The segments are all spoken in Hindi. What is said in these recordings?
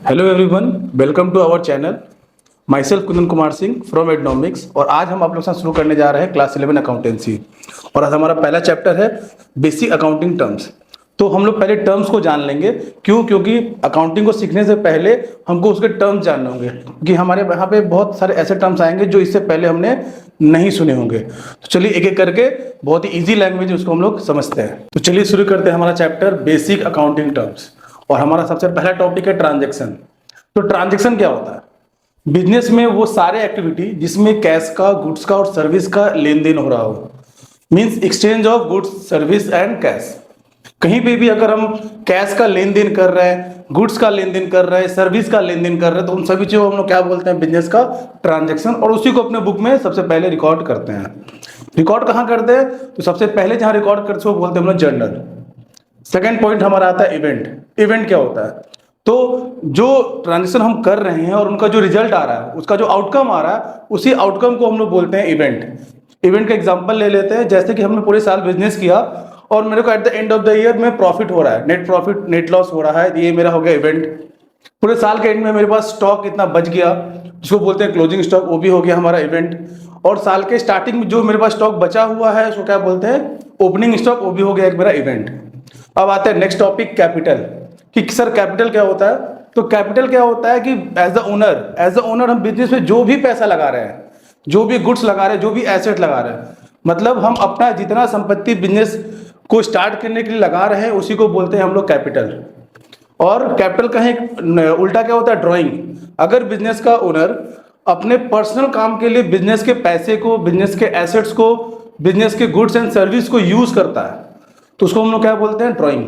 Hello everyone, welcome to our channel. Myself Kundan Kumar Singh from Ednomics. और आज हम आप लोगों के साथ शुरू करने जा रहे हैं क्लास 11 अकाउंटेंसी। और आज हमारा पहला चैप्टर है बेसिक अकाउंटिंग टर्म्स। तो हम लोग पहले टर्म्स को जान लेंगे। क्यों? क्योंकि अकाउंटिंग को सीखने से पहले हमको उसके टर्म्स जानने होंगे, क्योंकि हमारे यहाँ पे बहुत सारे ऐसे टर्म्स आएंगे जो इससे पहले हमने नहीं सुने होंगे। तो चलिए एक एक करके बहुत ही ईजी लैंग्वेज उसको हम लोग समझते हैं। तो चलिए शुरू करते हैं हमारा चैप्टर बेसिक अकाउंटिंग टर्म्स। और हमारा सबसे पहला टॉपिक है ट्रांजैक्शन। तो ट्रांजैक्शन क्या होता है? बिजनेस में वो सारे एक्टिविटी जिसमें कैश का, गुड्स का और सर्विस का लेन देन हो रहा हो, means exchange of goods, service and cash. कहीं पे भी अगर हम कैश का लेन देन कर रहे हैं, गुड्स का लेन देन कर रहे हैं, सर्विस का लेन देन कर रहे हैं, तो उन सभी चीजों को हम लोग क्या बोलते हैं? बिजनेस का ट्रांजैक्शन। और उसी को अपने बुक में सबसे पहले रिकॉर्ड करते हैं। रिकॉर्ड कहाँ करते हैं? तो सबसे पहले जहां रिकॉर्ड करते हैं वो बोलते हैं हम लोग जर्नल। सेकेंड पॉइंट हमारा आता है इवेंट। इवेंट क्या होता है? तो जो ट्रांजेक्शन हम कर रहे हैं और उनका जो रिजल्ट आ रहा है, उसका जो आउटकम आ रहा है, उसी आउटकम को हम लोग बोलते हैं इवेंट। इवेंट का एग्जांपल ले लेते हैं। जैसे कि हमने पूरे साल बिजनेस किया और मेरे को eight the end of the year में प्रॉफिट हो रहा है, नेट प्रॉफिट, नेट लॉस हो रहा है, ये मेरा हो गया इवेंट। पूरे साल के एंड में मेरे पास स्टॉक इतना बच गया, जिसको बोलते हैं क्लोजिंग स्टॉक, वो भी हो गया हमारा इवेंट। और साल के स्टार्टिंग में जो मेरे पास स्टॉक बचा हुआ है उसको क्या बोलते हैं? ओपनिंग स्टॉक, वो भी हो गया एक मेरा इवेंट। अब आते हैं नेक्स्ट टॉपिक, कैपिटल। कि सर कैपिटल क्या होता है? तो कैपिटल क्या होता है कि एज द ओनर हम बिजनेस में जो भी पैसा लगा रहे हैं, जो भी गुड्स लगा रहे हैं, जो भी एसेट लगा रहे हैं, मतलब हम अपना जितना संपत्ति बिजनेस को स्टार्ट करने के लिए लगा रहे हैं, उसी को बोलते हैं हम लोग कैपिटल। और कैपिटल का एक उल्टा क्या होता है? ड्राइंग। अगर बिजनेस का ओनर अपने पर्सनल काम के लिए बिजनेस के पैसे को, बिजनेस के एसेट्स को, बिजनेस के गुड्स एंड सर्विस को यूज करता है, तो उसको हम लोग क्या बोलते हैं? ड्राइंग।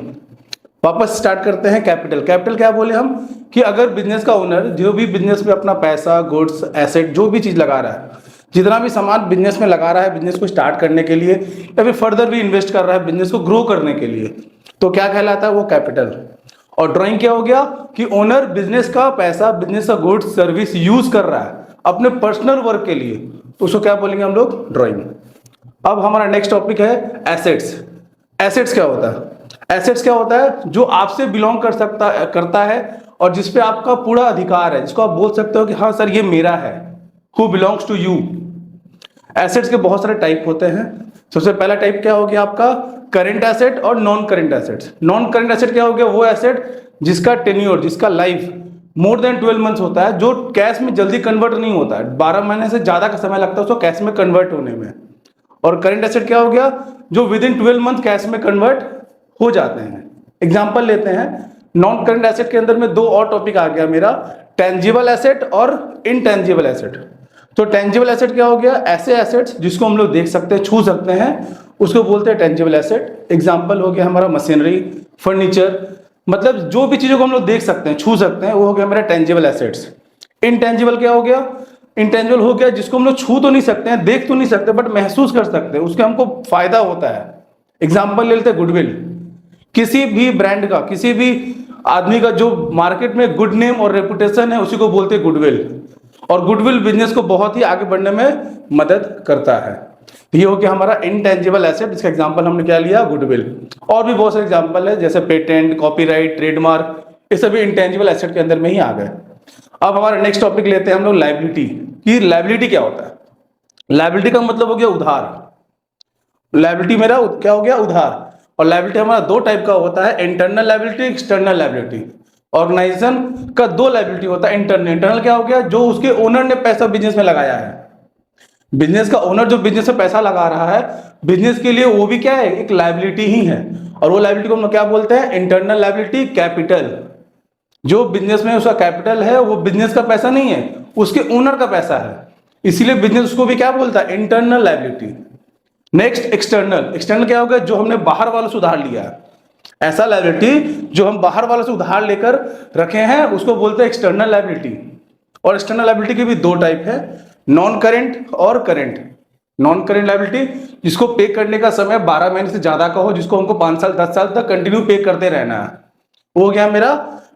वापस स्टार्ट करते हैं कैपिटल। कैपिटल क्या बोले हम? कि अगर बिजनेस का ओनर जो भी बिजनेस में अपना पैसा, गुड्स, एसेट, जो भी चीज लगा रहा है, जितना भी सामान बिजनेस में लगा रहा है बिजनेस को स्टार्ट करने के लिए, या फिर फर्दर भी इन्वेस्ट कर रहा है बिजनेस को ग्रो करने के लिए, तो क्या कहलाता है? वो कैपिटल। और ड्राइंग क्या हो गया? कि ओनर बिजनेस का पैसा, बिजनेस का गुड्स, सर्विस यूज कर रहा है अपने पर्सनल वर्क के लिए, तो उसको क्या बोलेंगे हम लोग? ड्राइंग। अब हमारा नेक्स्ट टॉपिक है एसेट्स। एसेट्स क्या होता है? एसेट्स क्या होता है? जो आपसे बिलोंग करता है और जिसपे आपका पूरा अधिकार है, जिसको आप बोल सकते हो कि हाँ सर ये मेरा है, who belongs to you. Assets के बहुत सारे टाइप होते हैं। सबसे पहला टाइप क्या हो गया आपका? करेंट एसेट और non current assets. Non current asset क्या हो गया? वो एसेट जिसका टेन्योर, जिसका लाइफ मोर देन 12 मंथ्स होता है, जो कैश में जल्दी कन्वर्ट नहीं होता है, 12 महीने से ज्यादा का समय लगता है उसको कैश में कन्वर्ट होने में। और करेंट एसेट क्या हो गया? जो विद इन 12 मंथ कैश में कन्वर्ट हो जाते हैं। एग्जांपल लेते हैं। नॉन करंट एसेट के अंदर में दो और टॉपिक आ गया मेरा, टेंजिबल एसेट और इनटेंजिबल एसेट। तो टेंजिबल एसेट क्या हो गया? ऐसे एसेट्स जिसको हम लोग देख सकते हैं, छू सकते हैं, उसको बोलते हैं टेंजिबल एसेट। एग्जांपल हो गया हमारा मशीनरी, फर्नीचर, मतलब जो भी चीजों को हम लोग देख सकते हैं, छू सकते हैं, वो हो गया मेरा टेंजिबल एसेट्स। इनटेंजिबल क्या हो गया? इंटेंजिबल हो गया जिसको हम लोग छू तो नहीं सकते हैं, देख तो नहीं सकते, बट महसूस कर सकते हैं, उसके हमको फायदा होता है। एग्जाम्पल ले लेते हैं गुडविल। किसी भी ब्रांड का, किसी भी आदमी का जो मार्केट में गुड नेम और रेपुटेशन है, उसी को बोलते हैं गुडविल। और गुडविल बिजनेस को बहुत ही आगे बढ़ने में मदद करता है। तो ये हो गया हमारा इनटेंजिबल एसेट, जिसका एग्जांपल हमने क्या लिया? गुडविल। और भी बहुत सारे एग्जांपल है, जैसे पेटेंट, कॉपीराइट, ट्रेडमार्क, ये सभी इनटेंजिबल एसेट के अंदर में ही आ गए। अब हमारा नेक्स्ट टॉपिक लेते हैं हम लोग लायबिलिटी। कि लायबिलिटी क्या होता है? लायबिलिटी का मतलब हो गया उधार। लायबिलिटी मेरा क्या हो गया? उधार। और लायबिलिटी हमारा दो टाइप का होता है, internal liability, external liability. Organisation का दो लायबिलिटी होता है। इंटरनल क्या हो गया? जो उसके ओनर ने पैसा बिजनेस में लगाया है। बिजनेस का ओनर जो बिजनेस में पैसा लगा रहा है बिजनेस के लिए, वो भी क्या है? एक लायबिलिटी ही है। और वो लायबिलिटी को हम क्या बोलते हैं? Internal liability. कैपिटल, जो बिजनेस में उसका कैपिटल है, वो बिजनेस का पैसा नहीं है, उसके ओनर का पैसा है, इसीलिए बिजनेस उसको भी क्या बोलता है? Internal liability. Next external. External क्या होगा? जो हमने बाहर वालों से उधार लिया है, ऐसा लायबिलिटी जो हम बाहर वालों से उधार लेकर रखे हैं, उसको बोलते हैं एक्सटर्नल लायबिलिटी। और एक्सटर्नल लायबिलिटी के भी दो टाइप है, नॉन करेंट और करेंट। नॉन करेंट लायबिलिटी जिसको पे करने का समय 12 महीने से ज्यादा का हो, जिसको हमको 5 साल 10 साल तक कंटिन्यू पे करते रहना है, वो हो गया मेरा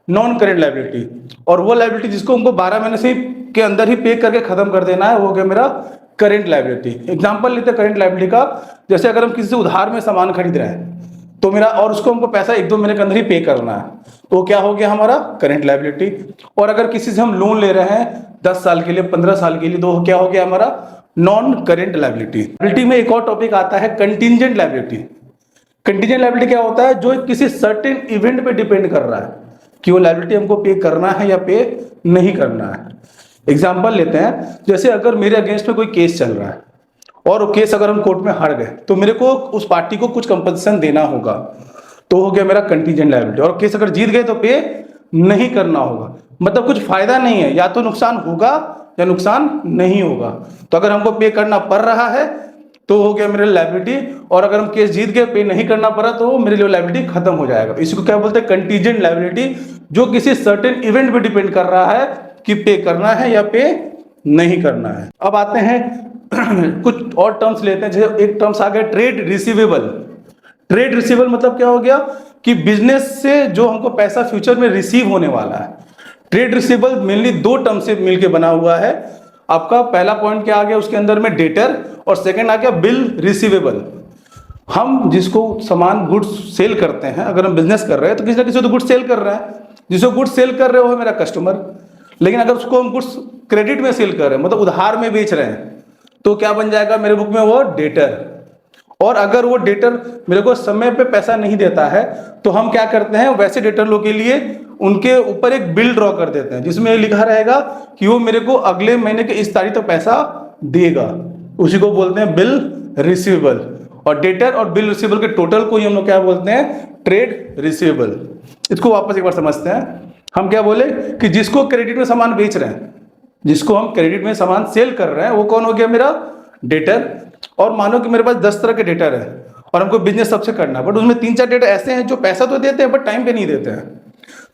नॉन करेंट लायबिलिटी। और वो लायबिलिटी जिसको हमको 12 महीने से के अंदर ही पे करके खत्म कर देना है, वो हो गया मेरा करेंट लायबिलिटी। एग्जांपल लेते हैं करेंट लायबिलिटी का। जैसे अगर हम किसी से उधार में सामान खरीद रहे हैं, तो मेरा, और उसको हमको पैसा 1-2 महीने के अंदर ही पे करना है, तो क्या हो गया हमारा करंट लायबिलिटी। और अगर किसी से हम लोन ले रहे हैं 10 साल के लिए, 15 साल के लिए, तो क्या हो गया हमारा नॉन करेंट लायबिलिटी। लायबिलिटी में एक और टॉपिक आता है कंटिजेंट लायबिलिटी। कंटिजेंट लायबिलिटी क्या होता है, जो किसी सर्टेन इवेंट पे डिपेंड कर रहा है कि वो लायबिलिटी हमको पे करना है या पे नहीं करना है। एग्जाम्पल लेते हैं, जैसे अगर मेरे अगेंस्ट में कोई केस चल रहा है और वो केस अगर हम कोर्ट में हार गए तो मेरे को उस पार्टी को कुछ कंपनसेशन देना होगा, तो हो गया मेरा कंटिजेंट लायबिलिटी। और केस अगर जीत गए तो पे नहीं करना होगा, मतलब कुछ फायदा नहीं है, या तो नुकसान होगा या नुकसान नहीं होगा। तो अगर हमको पे करना पड़ रहा है तो हो गया मेरे लायबिलिटी, और अगर हम केस जीत गए पे नहीं करना पड़ा तो मेरे लिए लायबिलिटी खत्म हो जाएगा। इसको क्या बोलते हैं, कंटिजेंट लायबिलिटी, जो किसी सर्टेन इवेंट पे डिपेंड कर रहा है कि पे करना है या पे नहीं करना है। अब आते हैं कुछ और टर्म्स लेते हैं। जैसे एक टर्म्स आ गया ट्रेड रिसीवेबल। ट्रेड रिसीवेबल मतलब क्या हो गया कि बिजनेस से जो हमको पैसा फ्यूचर में रिसीव होने वाला है। ट्रेड रिसीवेबल मेनली 2 टर्म से मिलकर बना हुआ है। आपका पहला पॉइंट क्या आ गया उसके अंदर में, डेटर, और सेकंड आ गया बिल रिसीवेबल। हम जिसको सामान गुड्स सेल करते हैं, अगर हम बिजनेस कर रहे हैं तो किसी ना किसी तो गुड्स सेल कर रहे हैं, जिसको गुड्स सेल कर रहे हो है मेरा कस्टमर। लेकिन अगर उसको हम गुड्स क्रेडिट में सेल कर रहे हैं, मतलब उधार में बेच रहे हैं, तो क्या बन जाएगा मेरे बुक में वो डेटर। और अगर वो डेटर मेरे को समय पे पैसा नहीं देता है तो हम क्या करते हैं, वैसे डेटर लोग के लिए उनके ऊपर एक बिल ड्रॉ कर देते हैं जिसमें लिखा रहेगा कि वो मेरे को अगले महीने के इस तारीख तक पैसा देगा। उसी को बोलते हैं बिल रिसीवेबल। और डेटर और बिल रिसीवेबल के टोटल को ही हम लोग क्या बोलते हैं, ट्रेड रिसीवेबल। इसको वापस एक बार समझते हैं। हम क्या बोले कि जिसको क्रेडिट में सामान बेच रहे हैं, जिसको हम क्रेडिट में सामान सेल कर रहे हैं, वो कौन हो गया मेरा डेटर। और मानो कि मेरे पास 10 तरह के डेटर है और हमको बिजनेस सबसे करना है, बट उसमें 3-4 डेटर ऐसे हैं जो पैसा तो देते हैं बट टाइम पे नहीं देते हैं।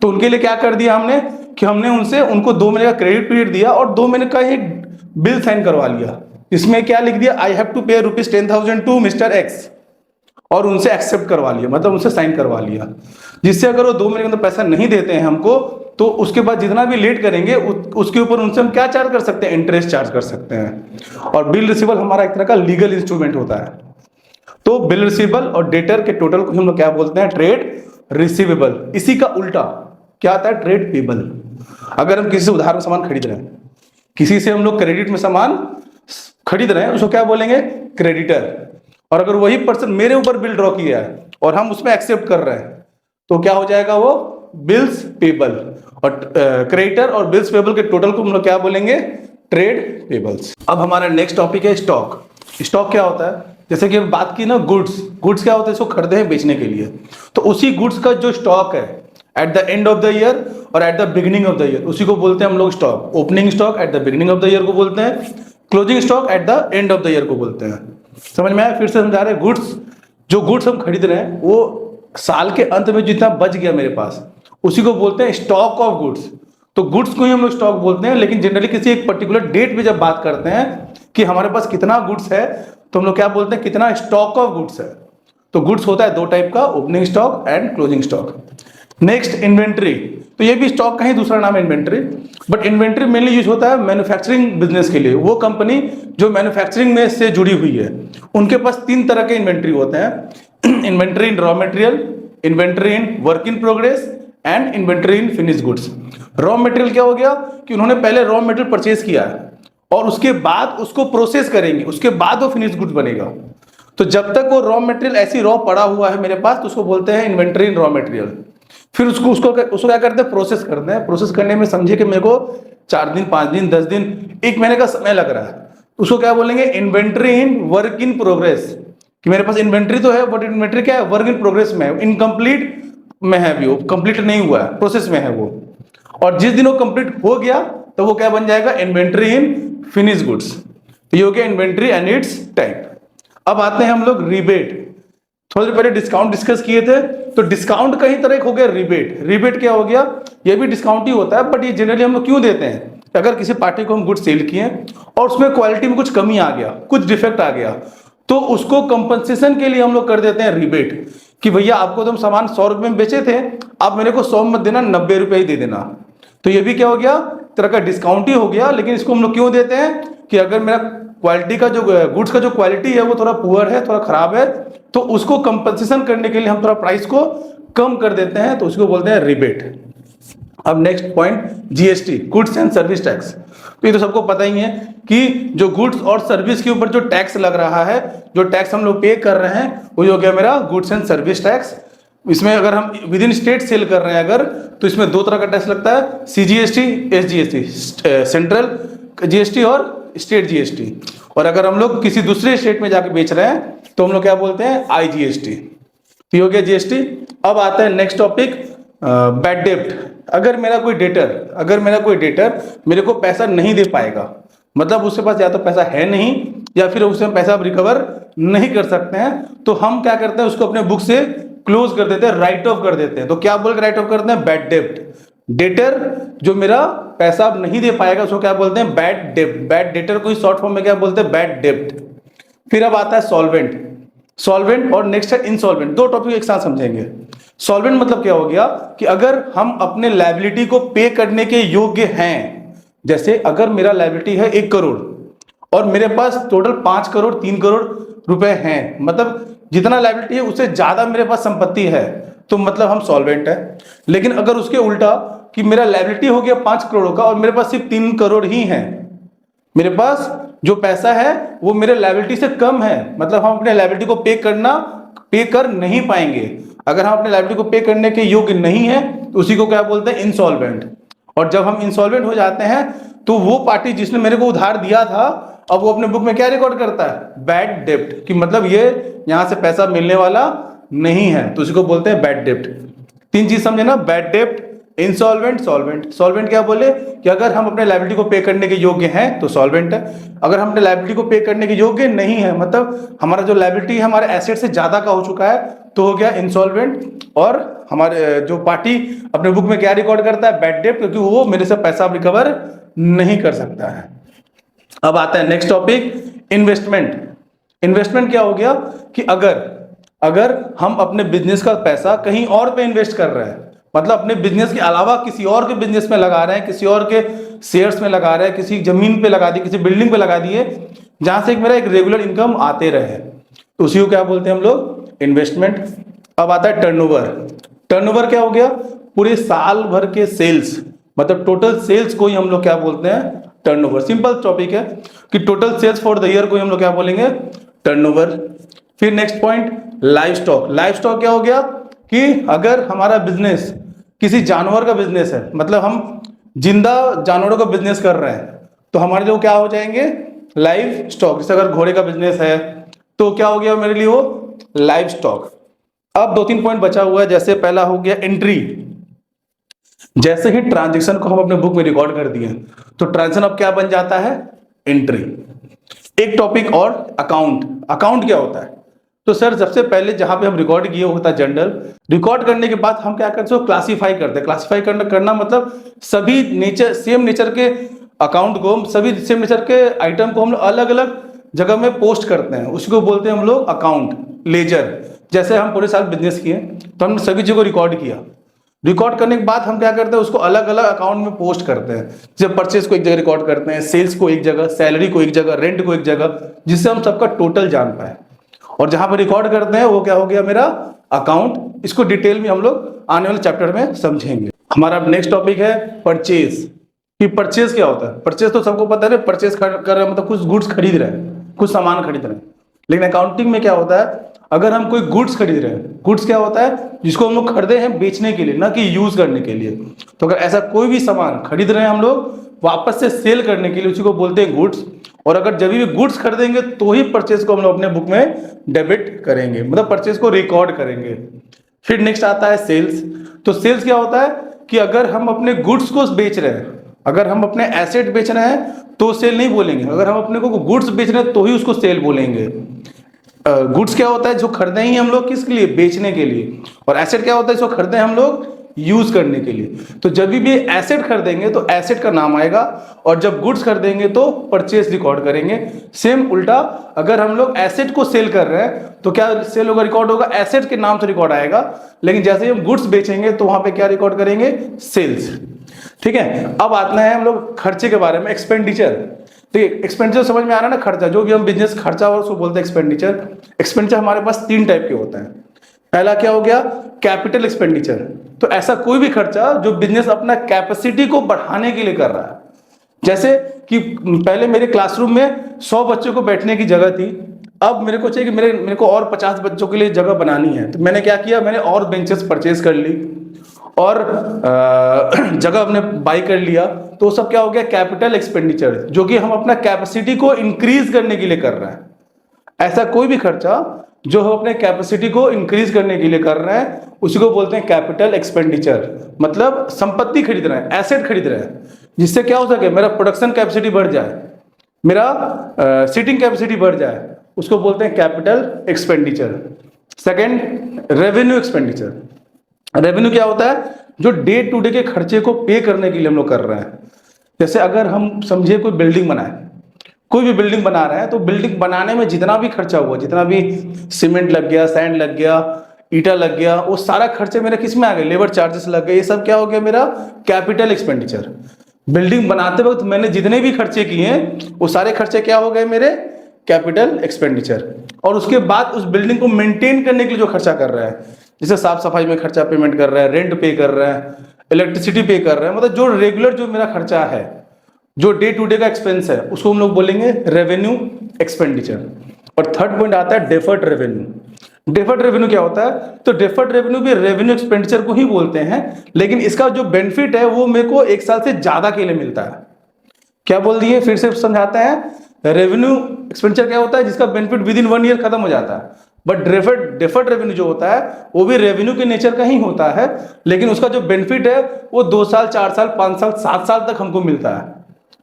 तो उनके लिए क्या कर दिया हमने कि हमने उनको 2 महीने का क्रेडिट पीरियड दिया और 2 महीने का एक बिल साइन करवा लिया। इसमें क्या लिख दिया, आई हैव टू पे ₹10,000 टू मिस्टर एक्स, और उनसे एक्सेप्ट करवा लिया, मतलब उनसे साइन करवा लिया। जिससे अगर वो 2 महीने के अंदर पैसा नहीं देते हैं हमको, तो उसके बाद जितना भी लेट करेंगे उसके ऊपर उनसे हम क्या चार्ज कर सकते हैं, इंटरेस्ट चार्ज कर सकते हैं। और बिल रिसीवेबल हमारा एक तरह का लीगल इंस्ट्रूमेंट होता है। तो बिल रिसीवेबल और डेटर के टोटल को हम लोग क्या बोलते हैं, ट्रेड रिसीवेबल। इसी का उल्टा क्या आता है, ट्रेड पेबल। अगर हम किसी से उधार में सामान खरीद रहे हैं, किसी से हम लोग क्रेडिट में सामान खरीद रहे हैं, उसको क्या बोलेंगे, क्रेडिटर। और अगर वही पर्सन मेरे ऊपर बिल ड्रॉ किया है और हम उसमें एक्सेप्ट कर रहे हैं, तो क्या हो जाएगा, वो बिल्स पेबल। और क्रेडिटर और बिल्स पेबल के टोटल को हम लोग क्या बोलेंगे, ट्रेड पेबल्स। अब हमारा नेक्स्ट टॉपिक है स्टॉक। स्टॉक क्या होता है, जैसे कि हम बात की ना गुड्स क्या होता है, इसको खरीदे हैं बेचने के लिए। तो उसी गुड्स का जो स्टॉक है at the end of the year और at the beginning of the year, उसी को बोलते हैं हम लोग stock. Opening stock at the beginning of the year को बोलते हैं, closing stock at the end of the year को बोलते हैं। समझ में आया, फिर से समझा रहे हैं। जो गुड्स हम खरीद रहे हैं वो साल के अंत में जितना बच गया मेरे पास, उसी को बोलते हैं स्टॉक ऑफ गुड्स। तो गुड्स को ही हम लोग स्टॉक बोलते हैं। लेकिन जनरली किसी एक पर्टिकुलर डेट पे जब बात करते हैं कि हमारे पास कितना गुड्स है, तो हम लोग क्या बोलते हैं, कितना स्टॉक ऑफ गुड्स है। तो गुड्स होता है 2 टाइप का, opening stock and closing stock. Next inventory. तो ये भी स्टॉक का ही दूसरा नाम है inventory, but inventory mainly use होता है मैन्युफैक्चरिंग बिजनेस के लिए। वो कंपनी जो मैन्युफैक्चरिंग में से जुड़ी हुई है, उनके पास 3 तरह के इन्वेंट्री होते हैं, inventory in raw material, inventory in work in progress and inventory in finish goods. Raw material क्या हो गया कि उन्होंने पहले रॉ मटेरियल परचेज किया है और उसके बाद उसको प्रोसेस करेंगे, उसके बाद वो फिनिश गुड्स बनेगा। तो जब तक वो रॉ मटेरियल ऐसी रॉ पड़ा हुआ है मेरे पास, तो उसको बोलते हैं इन्वेंट्री इन रॉ मटेरियल। फिर उसको क्या करते हैं, प्रोसेस करते हैं। प्रोसेस करने में समझिए कि मेरे को 4 दिन, 5 दिन, 10 दिन, 1 महीने का समय लग रहा है, उसको क्या बोलेंगे, inventory in work in progress. कि मेरे पास इन्वेंट्री तो है बट इन्वेंट्री क्या है, वर्क इन प्रोग्रेस में है, इनकम्प्लीट में है, भी वो कंप्लीट नहीं हुआ है, प्रोसेस में है वो। और जिस दिन वो कंप्लीट हो गया तो वो क्या बन जाएगा, इन्वेंट्री इन फिनिश गुड्स। तो ये हो गया इन्वेंट्री एंड इट्स टाइप। अब आते हैं हम लोग रिबेट। थोड़ी देर पहले डिस्काउंट डिस्कस किए थे, तो डिस्काउंट का ही तरह एक हो गया रिबेट। रिबेट क्या हो गया, ये भी डिस्काउंट ही होता है, बट ये जनरली हम लोग क्यों देते हैं, अगर किसी पार्टी को हम गुड्स सेल किए और उसमें क्वालिटी में कुछ कमी आ गया, कुछ डिफेक्ट आ गया, तो उसको कंपनसेशन के लिए हम लोग कर देते हैं रिबेट। कि भैया आपको तो हम सामान 100 रुपए में बेचे थे, आप मेरे को 100 मत देना, 90 रुपए ही दे देना। तो ये भी क्या हो गया, तरह का डिस्काउंट ही हो गया। लेकिन इसको हम लोग क्यों देते हैं कि अगर मेरा क्वालिटी का जो गुड्स का जो क्वालिटी है वो थोड़ा पुअर है, थोड़ा खराब है, तो उसको कंपनसेशन करने के लिए हम थोड़ा प्राइस को कम कर देते हैं, तो उसको बोलते हैं रिबेट। अब next point GST, goods and service tax. तो ये तो सबको पता ही है कि जो गुड्स और सर्विस के ऊपर जो टैक्स लग रहा है, जो टैक्स हम लोग पे कर रहे हैं, वो हो गया मेरा गुड्स एंड सर्विस टैक्स। इसमें अगर हम विद इन स्टेट सेल कर रहे हैं अगर, तो इसमें दो तरह का टैक्स लगता है, सीजीएसटी, एसजीएसटी, सेंट्रल जीएसटी और स्टेट जीएसटी। और अगर हम लोग किसी दूसरे स्टेट में जाके बेच रहे हैं तो हम लोग क्या बोलते हैं, आईजीएसटी। तो ये हो गया जीएसटी। अब आता है नेक्स्ट टॉपिक, बैड डेब्ट। अगर मेरा कोई डेटर मेरे को पैसा नहीं दे पाएगा, मतलब उसके पास या तो पैसा है नहीं या फिर उसमें पैसा आप रिकवर नहीं कर सकते हैं, तो हम क्या करते हैं, उसको अपने बुक से क्लोज कर देते हैं, राइट ऑफ कर देते हैं। तो क्या बोल के राइट ऑफ करते हैं, बैड डेब्ट। डेटर जो मेरा पैसा अब नहीं दे पाएगा उसको क्या बोलते हैं, बैड डेब्ट। बैड डेटर को शॉर्ट फॉर्म में क्या बोलते हैं, बैड डेब्ट। फिर अब आता है सॉल्वेंट और नेक्स्ट है इंसॉल्वेंट। दो टॉपिक एक साथ समझेंगे। सॉल्वेंट मतलब क्या हो गया कि अगर हम अपने लायबिलिटी को पे करने के योग्य हैं, जैसे अगर मेरा लायबिलिटी है 1 करोड़ और मेरे पास टोटल 5 करोड़ 3 करोड़ रुपए हैं, मतलब जितना लायबिलिटी है उससे ज्यादा मेरे पास संपत्ति है, तो मतलब हम सॉल्वेंट है। लेकिन अगर उसके उल्टा कि मेरा लायबिलिटी हो गया 5 करोड़ का और मेरे पास सिर्फ 3 करोड़ ही है, मेरे पास जो पैसा है वो मेरे लायबिलिटी से कम है, मतलब हम अपने लायबिलिटी को पे कर नहीं पाएंगे। अगर हम अपने लायबिलिटी को पे करने के योग्य नहीं है तो उसी को क्या बोलते हैं, इंसॉल्वेंट। और जब हम इंसॉल्वेंट हो जाते हैं तो वो पार्टी जिसने मेरे को उधार दिया था, अब वो अपने बुक में क्या रिकॉर्ड करता है, बैड डेब्ट, कि मतलब ये यहां से पैसा मिलने वाला नहीं है, तो उसी को बोलते हैं बैड डेब्ट। 3 चीज समझे ना, बैड डेब्ट, इंसॉल्वेंट, सॉल्वेंट। सॉल्वेंट क्या बोले कि अगर हम अपने लायबिलिटी को पे करने के योग्य हैं तो सॉल्वेंट है। अगर हम अपने लायबिलिटी को पे करने के योग्य नहीं है, मतलब हमारा जो लायबिलिटी है हमारे एसेट से ज्यादा का हो चुका है, तो हो गया इंसॉल्वेंट। और हमारे जो पार्टी अपने बुक में क्या रिकॉर्ड करता है, बैड डेब्ट, क्योंकि वो मेरे से पैसा रिकवर नहीं कर सकता है। अब आता है नेक्स्ट टॉपिक, इन्वेस्टमेंट क्या हो गया कि अगर हम अपने बिजनेस का पैसा कहीं और पे इन्वेस्ट कर रहे हैं, मतलब अपने बिजनेस के अलावा किसी और के बिजनेस में लगा रहे हैं, किसी और के शेयर्स में लगा रहे हैं, किसी जमीन पे लगा दिए, किसी बिल्डिंग पे लगा दिए, जहां से मेरा एक रेगुलर इनकम आते रहे, तो उसी को क्या बोलते हैं हम लोग, इन्वेस्टमेंट। अब आता है टर्नओवर क्या हो गया, पूरे साल भर के सेल्स, मतलब टोटल सेल्स को ही हम लोग क्या बोलते हैं, टर्नओवर। सिंपल टॉपिक है कि total sales for the year को हम लोग क्या बोलेंगे, टर्नओवर। फिर नेक्स्ट पॉइंट, लाइवस्टॉक क्या हो गया कि अगर हमारा बिजनेस किसी जानवर का बिजनेस है, मतलब हम जिंदा जानवरों का बिजनेस कर रहे हैं, तो हमारे लिए क्या हो जाएंगे, लाइव स्टॉक। जैसे अगर घोड़े का बिजनेस है तो क्या हो गया मेरे लिए, वो लाइव स्टॉक। अब 2-3 पॉइंट बचा हुआ है, जैसे पहला हो गया एंट्री। जैसे ही ट्रांजेक्शन को हम अपने बुक में रिकॉर्ड कर दिए तो ट्रांजेक्शन अब क्या बन जाता है, एंट्री। एक टॉपिक और, अकाउंट क्या होता है, तो सर सबसे पहले जहां पे हम रिकॉर्ड किए होता है जनरल, रिकॉर्ड करने के बाद हम क्या करते हैं, क्लासीफाई करते हैं। क्लासीफाई करना मतलब सभी सेम नेचर के अकाउंट को, सभी सेम नेचर के आइटम को हम लोग अलग अलग जगह में पोस्ट करते हैं, उसको बोलते हैं हम लोग अकाउंट, लेजर। जैसे हम पूरे साल बिजनेस किए तो हमने सभी चीजों को रिकॉर्ड किया, रिकॉर्ड करने के बाद हम क्या करते हैं, उसको अलग अलग अकाउंट में पोस्ट करते हैं। जैसे परचेज को एक जगह रिकॉर्ड करते हैं, सेल्स को एक जगह, सैलरी को एक जगह, रेंट को एक जगह, जिससे हम सबका टोटल जान पाए। और जहां पर रिकॉर्ड करते हैं वो क्या हो गया मेरा अकाउंट। इसको डिटेल में हम लोग आने वाले चैप्टर में समझेंगे। हमारा नेक्स्ट टॉपिक है परचेज। कि परचेज क्या होता है, परचेज तो सबको पता है, परचेज कर रहे हैं मतलब कुछ गुड्स खरीद रहे हैं, कुछ सामान खरीद रहे हैं। लेकिन अकाउंटिंग में क्या होता है, अगर हम कोई गुड्स खरीद रहे हैं, गुड्स क्या होता है, जिसको हम लोग खरीदे हैं बेचने के लिए, ना कि यूज करने के लिए। तो अगर ऐसा कोई भी सामान खरीद रहे हैं हम लोग वापस से सेल करने के लिए, उसी को बोलते हैं गुड्स। और अगर जब भी गुड्स खरीदेंगे तो ही परचेज को हम लोग अपने बुक में डेबिट करेंगे, मतलब परचेज को रिकॉर्ड करेंगे। फिर नेक्स्ट आता है सेल्स। तो सेल्स क्या होता है कि अगर हम अपने गुड्स को बेच रहे हैं, अगर हम अपने एसेट बेच रहे हैं तो सेल नहीं बोलेंगे, अगर हम अपने को गुड्स बेच रहे हैं तो ही उसको सेल बोलेंगे। गुड्स क्या होता है, जो खरीदे ही हम लोग किसके लिए, बेचने के लिए। और एसेट क्या होता है, जो खरीदे हम लोग यूज करने के लिए। तो जब भी एसेट खरीदेंगे तो एसेट का नाम आएगा, और जब गुड्स खरीदेंगे तो परचेज रिकॉर्ड करेंगे। सेम उल्टा, अगर हम लोग एसेट को सेल कर रहे हैं तो क्या सेल होगा, रिकॉर्ड होगा, एसेट के नाम से रिकॉर्ड आएगा। लेकिन जैसे ही हम गुड्स बेचेंगे तो वहां पे क्या रिकॉर्ड करेंगे, सेल्स। ठीक है। अब आतना है हम लोग खर्चे के बारे में, एक्सपेंडिचर। ठीक है, एक्सपेंडिचर समझ में आ रहा है ना, खर्चा, जो भी हम बिजनेस खर्चा और उसको बोलते हैं एक्सपेंडिचर। एक्सपेंडिचर हमारे पास 3 टाइप के होते हैं। पहला क्या हो गया, कैपिटल एक्सपेंडिचर। तो ऐसा कोई भी खर्चा जो बिजनेस अपना कैपेसिटी को बढ़ाने के लिए कर रहा है। जैसे कि पहले मेरे क्लासरूम में 100 बच्चों को बैठने की जगह थी, अब मेरे को चाहिए कि मेरे को और 50 बच्चों के लिए जगह बनानी है। तो मैंने क्या किया, मैंने और बेंचेस परचेज कर ली और जगह हमने बाई कर लिया। तो सब क्या हो गया, कैपिटल एक्सपेंडिचर, जो कि हम अपना कैपेसिटी को इंक्रीज करने के लिए कर रहे हैं। ऐसा कोई भी खर्चा जो हम अपने कैपेसिटी को इंक्रीज करने के लिए कर रहे हैं, उसी को बोलते हैं कैपिटल एक्सपेंडिचर। मतलब संपत्ति खरीद रहे हैं, एसेट खरीद रहे हैं, जिससे क्या हो सके, मेरा प्रोडक्शन कैपेसिटी बढ़ जाए, मेरा सीटिंग कैपेसिटी बढ़ जाए, उसको बोलते हैं capital expenditure. Second, revenue expenditure. Revenue क्या होता है, जो डे टू डे के खर्चे को पे करने के लिए हम लोग कर रहे हैं। जैसे अगर हम समझिए कोई बिल्डिंग बनाए, कोई भी बिल्डिंग बना रहे हैं, तो बिल्डिंग बनाने में जितना भी खर्चा हुआ, जितना भी सीमेंट लग गया, सैंड लग गया, ईटा लग गया, वो सारा खर्चे मेरे किस में आ गए, लेबर चार्जेस लग गए, ये सब क्या हो गया, मेरा कैपिटल एक्सपेंडिचर। बिल्डिंग बनाते वक्त मैंने जितने भी खर्चे किए हैं, वो सारे खर्चे क्या हो गए, मेरे कैपिटल एक्सपेंडिचर। और उसके बाद उस बिल्डिंग को मेंटेन करने के लिए जो खर्चा कर रहा है, जैसे साफ सफाई में खर्चा पेमेंट कर रहा है, रेंट पे कर रहा है, इलेक्ट्रिसिटी पे कर रहा है, मतलब जो रेगुलर जो मेरा खर्चा है, जो डे टू डे का एक्सपेंस है, उसको हम लोग बोलेंगे रेवेन्यू एक्सपेंडिचर। और थर्ड पॉइंट आता है डेफर्ड रेवेन्यू। डेफर्ड रेवेन्यू क्या होता है, तो डेफर्ड रेवेन्यू भी रेवेन्यू एक्सपेंडिचर को ही बोलते हैं, लेकिन इसका जो बेनिफिट है वो मेरे को 1 साल से ज्यादा के लिए मिलता है। क्या बोल दिए, फिर से समझाते हैं। रेवेन्यू एक्सपेंडिचर क्या होता है, जिसका बेनिफिट विद इन 1 ईयर खत्म हो जाता है। बट डेफर्ड रेवेन्यू जो होता है, वो भी रेवेन्यू के नेचर का ही होता है, लेकिन उसका जो बेनिफिट है वो 2 साल, 4 साल, 5 साल, 7 साल तक हमको मिलता है।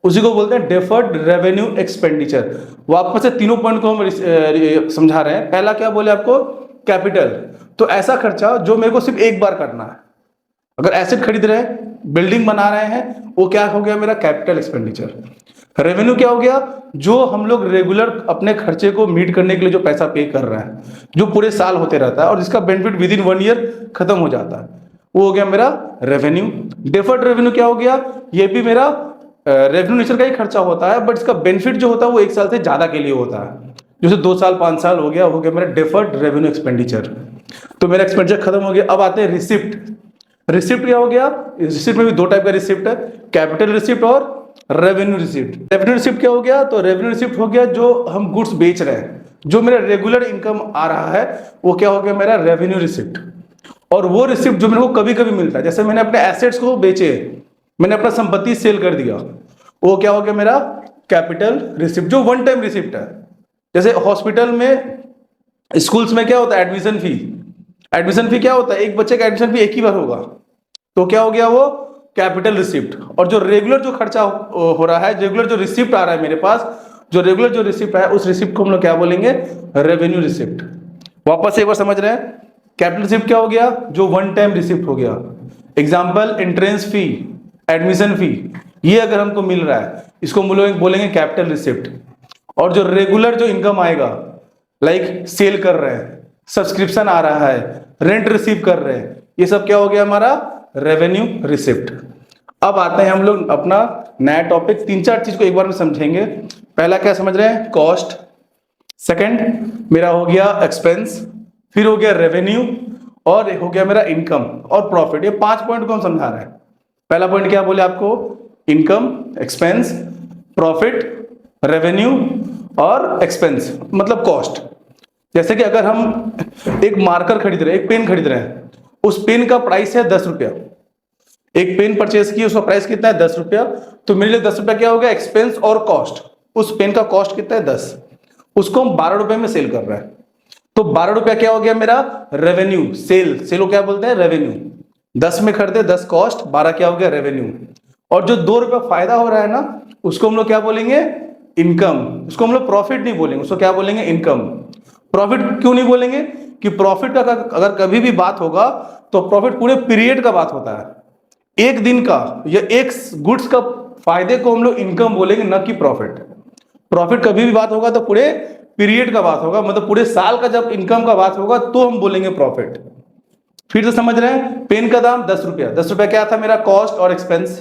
उसी को बोलते हैं डेफर्ड रेवेन्यू एक्सपेंडिचर। वापस से तीनों पॉइंट को हम समझा रहे हैं। पहला क्या बोले आपको, कैपिटल। तो ऐसा खर्चा जो मेरे को सिर्फ एक बार करना है। अगर एसेट खरीद रहे हैं, बिल्डिंग बना रहे हैं, वो क्या हो गया, मेरा कैपिटल एक्सपेंडिचर। रेवेन्यू क्या हो गया, जो हम लोग रेगुलर अपने खर्चे को मीट करने के लिए जो पैसा पे कर रहे हैं, जो पूरे साल होते रहता है और जिसका बेनिफिट विद इन 1 ईयर खत्म हो जाता है, वो हो गया मेरा रेवेन्यू। डेफर्ड रेवेन्यू क्या हो गया, ये भी मेरा रेवेन्यू नेचर का ही खर्चा होता है, बट इसका बेनिफिट जो होता है वो 1 साल से ज्यादा के लिए होता है। जैसे 2 साल, 5 साल हो गया मेरा डेफर्ड रेवेन्यू एक्सपेंडिचर। तो मेरा एक्सपेंडिचर खत्म हो गया। अब आते हैं रिसिप्ट। रिसिप्ट क्या हो गया, रिसिप्ट में भी 2 टाइप का रिसिप्ट है, कैपिटल रिसिप्ट और रेवेन्यू रिसिप्ट। रेवेन्यू रिसिप्ट क्या हो गया, तो रेवेन्यू रिसिप्ट हो गया जो हम गुड्स बेच रहे हैं, जो मेरा रेगुलर इनकम आ रहा है, वो क्या हो गया, मेरा रेवेन्यू रिसिप्ट। और वो रिसिप्ट जो मेरे को कभी कभी मिलता है, जैसे मैंने अपने एसेट्स को बेचे, मैंने अपना संपत्ति सेल कर दिया, वो क्या हो गया, मेरा कैपिटल रिसिप्ट, जो 1 टाइम रिसिप्ट है। जैसे हॉस्पिटल में, स्कूल्स में क्या होता है, एडमिशन फी। एडमिशन फी क्या होता है, एक बच्चे का एडमिशन फी एक ही बार होगा, तो क्या हो गया, वो कैपिटल रिसिप्ट। और जो रेगुलर जो खर्चा हो रहा है, रेगुलर जो रिसिप्ट आ रहा है मेरे पास, जो रेगुलर जो रिसिप्ट है, उस रिसिप्ट को हम लोग क्या बोलेंगे, रेवेन्यू रिसिप्ट। वापस से एक बार समझ रहे हैं, कैपिटल रिसिप्ट क्या हो गया, जो 1 टाइम रिसिप्ट हो गया। Example, entrance fee, admission fee, ये अगर हमको मिल रहा है, इसको हम लोग बोलेंगे कैपिटल रिसिप्ट। और जो रेगुलर जो इनकम आएगा, लाइक सेल कर रहे हैं, सब्सक्रिप्शन आ रहा है, रेंट रिसीव कर रहे हैं, ये सब क्या हो गया, हमारा रेवेन्यू रिसिप्ट। अब आते हैं हम लोग अपना नया टॉपिक। 3-4 चीज को एक बार में समझेंगे। पहला क्या समझ रहे हैं, कॉस्ट। सेकंड मेरा हो गया एक्सपेंस, फिर हो गया रेवेन्यू, और हो गया मेरा इनकम और प्रॉफिट। ये 5 पॉइंट को हम समझा रहे हैं। पहला पॉइंट क्या बोले आपको, इनकम, एक्सपेंस, प्रॉफिट, रेवेन्यू और एक्सपेंस मतलब कॉस्ट। जैसे कि अगर हम एक मार्कर खरीद रहे हैं, एक पेन खरीद रहे हैं, उस पेन का प्राइस है 10 रुपया। एक पेन परचेज किया, उसका प्राइस कितना है, 10 रुपया। तो मेरे लिए 10 रुपया क्या हो गया, एक्सपेंस और कॉस्ट। उस पेन का कॉस्ट कितना है, 10, उसको हम 12 रुपए में सेल कर रहे हैं, तो 12 रुपया क्या हो गया, मेरा रेवेन्यू। सेल को क्या बोलते हैं, रेवेन्यू। 10 में खरीदे, 10 कॉस्ट, 12 क्या हो गया, रेवेन्यू। और जो 2 रुपया फायदा हो रहा है ना, उसको हम लोग क्या बोलेंगे, इनकम। उसको हम लोग प्रॉफिट नहीं बोलेंगे, उसको क्या बोलेंगे, इनकम। प्रॉफिट क्यों नहीं बोलेंगे, कि प्रॉफिट का अगर कभी भी बात होगा तो प्रॉफिट पूरे पीरियड का बात होता है, एक दिन का या एक गुड्स का फायदे को हम लोग इनकम बोलेंगे, न कि प्रॉफिट। प्रॉफिट कभी भी बात होगा तो पूरे पीरियड का बात होगा, मतलब पूरे साल का जब इनकम का बात होगा तो हम बोलेंगे प्रॉफिट। फिर से समझ रहे हैं, पेन का दाम 10 रुपया। 10 रुपया क्या था, मेरा कॉस्ट और एक्सपेंस।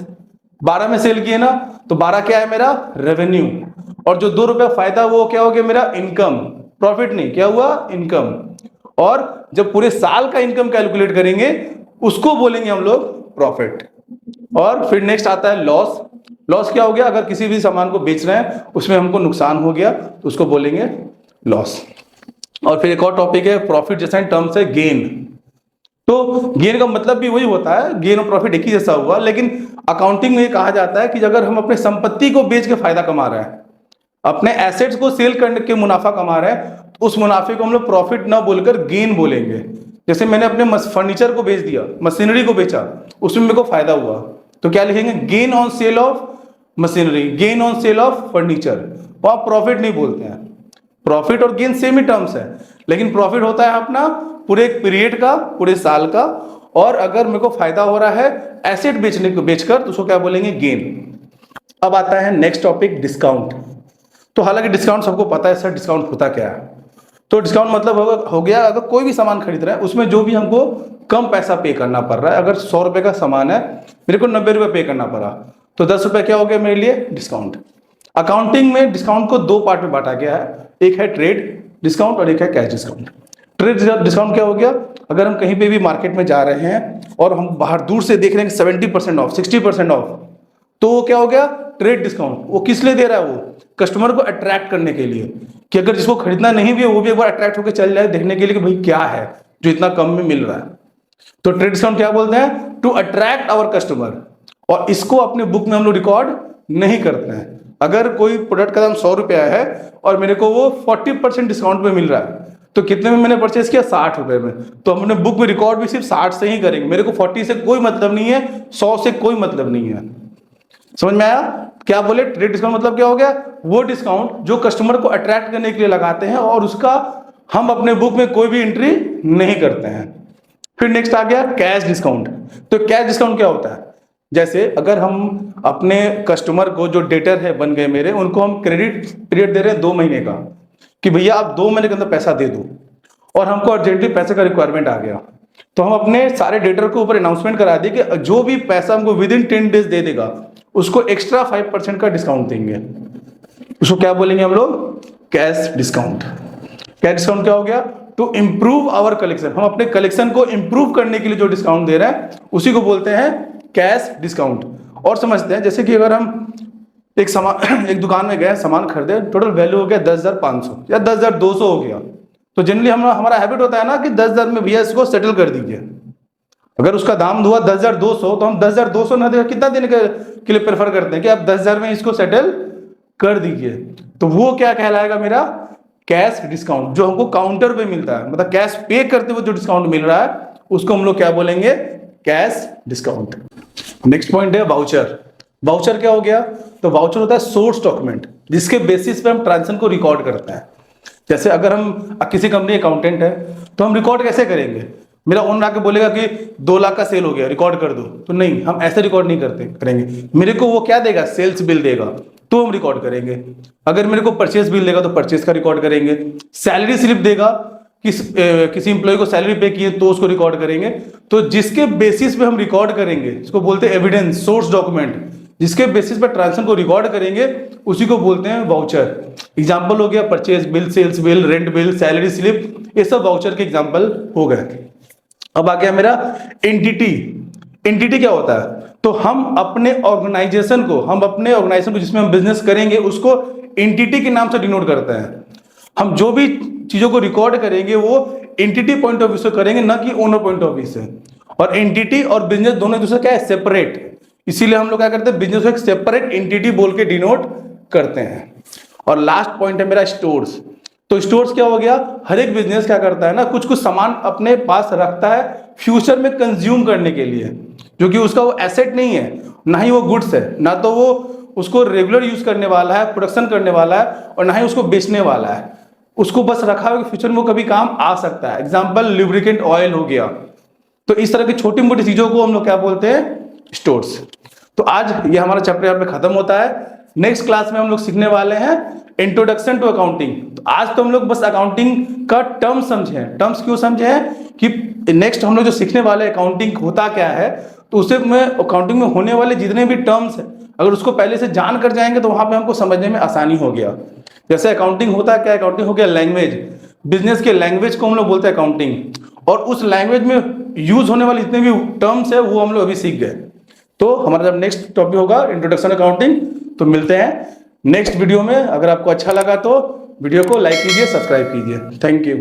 12 में सेल किए ना, तो 12 क्या है मेरा रेवेन्यू, और जो 2 रुपया फायदा वो क्या हो गया मेरा इनकम, प्रॉफिट नहीं, क्या हुआ इनकम। और जब पूरे साल का इनकम कैलकुलेट करेंगे उसको बोलेंगे हम लोग प्रॉफिट। और फिर नेक्स्ट आता है लॉस। लॉस क्या हो गया, अगर किसी भी सामान को बेच रहे हैं उसमें हमको नुकसान हो गया तो उसको बोलेंगे लॉस। और फिर एक और टॉपिक है प्रॉफिट, जैसा टर्म्स है गेन। तो गेन का मतलब भी वही होता है, गेन और प्रॉफिट एक ही जैसा हुआ, लेकिन अकाउंटिंग में ये कहा जाता है कि अगर हम अपने संपत्ति को बेच के फायदा कमा रहे हैं, अपने एसेट्स को सेल करने के मुनाफा कमा रहे हैं, तो उस मुनाफे को हम लोग प्रॉफिट ना बोलकर गेन बोलेंगे। जैसे मैंने अपने फर्नीचर को बेच दिया, मशीनरी को बेचा, उसमें मेरे को फायदा हुआ, तो क्या लिखेंगे gain on sale of machinery, gain on sale of furniture. वहां प्रॉफिट नहीं बोलते हैं। प्रॉफिट और गेन सेम ही टर्म्स है, लेकिन प्रॉफिट होता है अपना पूरे एक पीरियड का, पूरे साल का, और अगर मेरे को फायदा हो रहा है एसेट बेचने को बेचकर तो उसको क्या बोलेंगे गेन। अब आता है नेक्स्ट टॉपिक डिस्काउंट। तो हालांकि डिस्काउंट सबको पता है सर डिस्काउंट होता क्या है। तो डिस्काउंट मतलब हो गया अगर कोई भी सामान खरीद रहा है उसमें जो भी हमको कम पैसा पे करना पड़ रहा है। अगर 100 रुपए का सामान है, मेरे को 90 रुपए पे करना पड़ा, तो 10 रुपए क्या हो गया मेरे लिए डिस्काउंट। अकाउंटिंग में डिस्काउंट को 2 पार्ट में बांटा गया है, एक है ट्रेड डिस्काउंट और एक है कैश डिस्काउंट। ट्रेड डिस्काउंट क्या हो गया, अगर हम कहीं पे भी मार्केट में जा रहे हैं और हम बाहर दूर से देख रहे हैं 70% ऑफ, 60% ऑफ, तो वो क्या हो गया ट्रेड डिस्काउंट। वो किस लिए दे रहा है, वो कस्टमर को अट्रैक्ट करने के लिए, कि अगर जिसको खरीदना नहीं भी है वो भी एक बार अट्रैक्ट होकर चल जाए देखने के लिए कि भाई क्या है जो इतना कम में मिल रहा है। तो ट्रेड डिस्काउंट क्या बोलते हैं, टू अट्रैक्ट आवर कस्टमर। और इसको अपने बुक में हम लोग रिकॉर्ड नहीं करते हैं। अगर कोई प्रोडक्ट का दाम 100 रुपया है और मेरे को वो 40% डिस्काउंट में मिल रहा है, तो कितने में मैंने परचेस किया 60 रुपए में, तो हम अपने बुक में रिकॉर्ड भी सिर्फ 60 से ही करेंगे। मेरे को 40 से कोई मतलब नहीं है, 100 से कोई मतलब नहीं है। समझ में आया क्या बोले, ट्रेड डिस्काउंट मतलब क्या हो गया, वो डिस्काउंट जो कस्टमर को अट्रैक्ट करने के लिए लगाते हैं और उसका हम अपने बुक में कोई भी एंट्री नहीं करते हैं। फिर नेक्स्ट आ गया कैश डिस्काउंट। तो कैश डिस्काउंट क्या होता है, जैसे अगर हम अपने कस्टमर को जो डेटर है बन गए मेरे, उनको हम क्रेडिट पीरियड दे रहे हैं 2 महीने का, कि भैया आप 2 महीने के अंदर पैसा दे दो, और हमको अर्जेंटली पैसे का रिक्वायरमेंट आ गया, तो हम अपने सारे डेटर को ऊपर अनाउंसमेंट करा दिए कि जो भी पैसा हमको विद इन 10 डेज दे देगा उसको एक्स्ट्रा 5% का डिस्काउंट देंगे। उसको क्या बोलेंगे हम लोग, कैश डिस्काउंट। कैश डिस्काउंट क्या हो गया, टू इंप्रूव आवर कलेक्शन। हम अपने कलेक्शन को इंप्रूव करने के लिए जो डिस्काउंट दे रहे हैं उसी को बोलते हैं कैश डिस्काउंट। और समझते हैं जैसे कि अगर हम एक दुकान में गए सामान खरीदे, टोटल वैल्यू हो गया 10,500 या 10,200 हो गया, तो जनरली हमारा हैबिट होता है ना कि 10,000 में भैया इसको सेटल कर दीजिए। अगर उसका दाम हुआ 10,200 तो हम 10,200 ना देकर कितना देने के लिए प्रेफर करते हैं कि आप 10,000 में इसको सेटल कर दीजिए। तो वो क्या कहलाएगा मेरा कैश डिस्काउंट, जो हमको काउंटर पे मिलता है, मतलब कैश पे करते हुए जो डिस्काउंट मिल रहा है उसको हम लोग क्या बोलेंगे, कैश डिस्काउंट। नेक्स्ट पॉइंट है वाउचर। वाउचर क्या हो गया, तो वाउचर होता है सोर्स डॉक्यूमेंट, जिसके बेसिस पे हम ट्रांजेक्शन को रिकॉर्ड करते हैं। जैसे अगर हम किसी कंपनी अकाउंटेंट है तो हम रिकॉर्ड कैसे करेंगे, मेरा ओनर आके बोलेगा कि 2 लाख का सेल हो गया रिकॉर्ड कर दो, तो नहीं, हम ऐसे रिकॉर्ड नहीं करेंगे। मेरे को वो क्या देगा, सेल्स बिल देगा तो हम रिकॉर्ड करेंगे। अगर मेरे को परचेस बिल देगा तो परचेस का रिकॉर्ड करेंगे। सैलरी स्लिप देगा, किसी इंप्लॉय को सैलरी पे किए तो उसको रिकॉर्ड करेंगे। तो जिसके बेसिस पे हम रिकॉर्ड करेंगे इसको बोलते हैं एविडेंस, सोर्स डॉक्यूमेंट। जिसके बेसिस पे ट्रांजेक्शन को रिकॉर्ड करेंगे उसी को बोलते हैं वाउचर। एग्जांपल हो गया purchase bill, sales bill, rent bill, salary slip, ये सब वाउचर के एग्जांपल हो गए। अब आ गया मेरा एंटिटी। एंटिटी क्या होता है, तो हम अपने ऑर्गेनाइजेशन को जिसमें हम बिजनेस करेंगे उसको एंटिटी के नाम से डिनोट करते हैं। हम जो भी चीजों को रिकॉर्ड करेंगे वो एंटिटी पॉइंट ऑफ व्यू से करेंगे, ना कि ओनर पॉइंट ऑफ व्यू से। और एंटिटी और बिजनेस दोनों एक दूसरे क्या है, सेपरेट। इसीलिए हम लोग क्या करते हैं, बिजनेस को एक सेपरेट एंटिटी बोल के डिनोट करते हैं। और लास्ट पॉइंट है मेरा स्टोर्स। तो स्टोर्स क्या हो गया, हर एक बिजनेस क्या करता है ना, कुछ कुछ सामान अपने पास रखता है फ्यूचर में कंज्यूम करने के लिए, जो कि उसका वो एसेट नहीं है, ना ही वो गुड्स है, ना तो वो उसको रेगुलर यूज करने वाला है, प्रोडक्शन करने वाला है, और ना ही उसको बेचने वाला है। उसको बस रखा है कि फ्यूचर में वो कभी काम आ सकता है। एग्जाम्पल लुब्रिकेंट ऑयल हो गया। तो इस तरह की छोटी मोटी चीजों को हम लोग क्या बोलते हैं, स्टोर्स। तो आज ये हमारा चैप्टर यहाँ पे खत्म होता है। नेक्स्ट क्लास में हम लोग सीखने वाले हैं इंट्रोडक्शन टू अकाउंटिंग। तो आज तो हम लोग बस अकाउंटिंग का टर्म समझे हैं। टर्म्स क्यों समझे हैं कि नेक्स्ट हम लोग जो सीखने वाले अकाउंटिंग होता क्या है, तो उसे में अकाउंटिंग में होने वाले जितने भी टर्म्स हैं अगर उसको पहले से जान कर जाएंगे तो वहाँ पे हमको समझने में आसानी हो गया। जैसे अकाउंटिंग होता है क्या, अकाउंटिंग हो गया लैंग्वेज, बिजनेस के लैंग्वेज को हम लोग बोलते हैं अकाउंटिंग, और उस लैंग्वेज में यूज होने वाले जितने भी टर्म्स है वो हम लोग अभी सीख गए। तो हमारा जब नेक्स्ट टॉपिक होगा इंट्रोडक्शन अकाउंटिंग, तो मिलते हैं नेक्स्ट वीडियो में। अगर आपको अच्छा लगा तो वीडियो को लाइक कीजिए, सब्सक्राइब कीजिए। Thank you.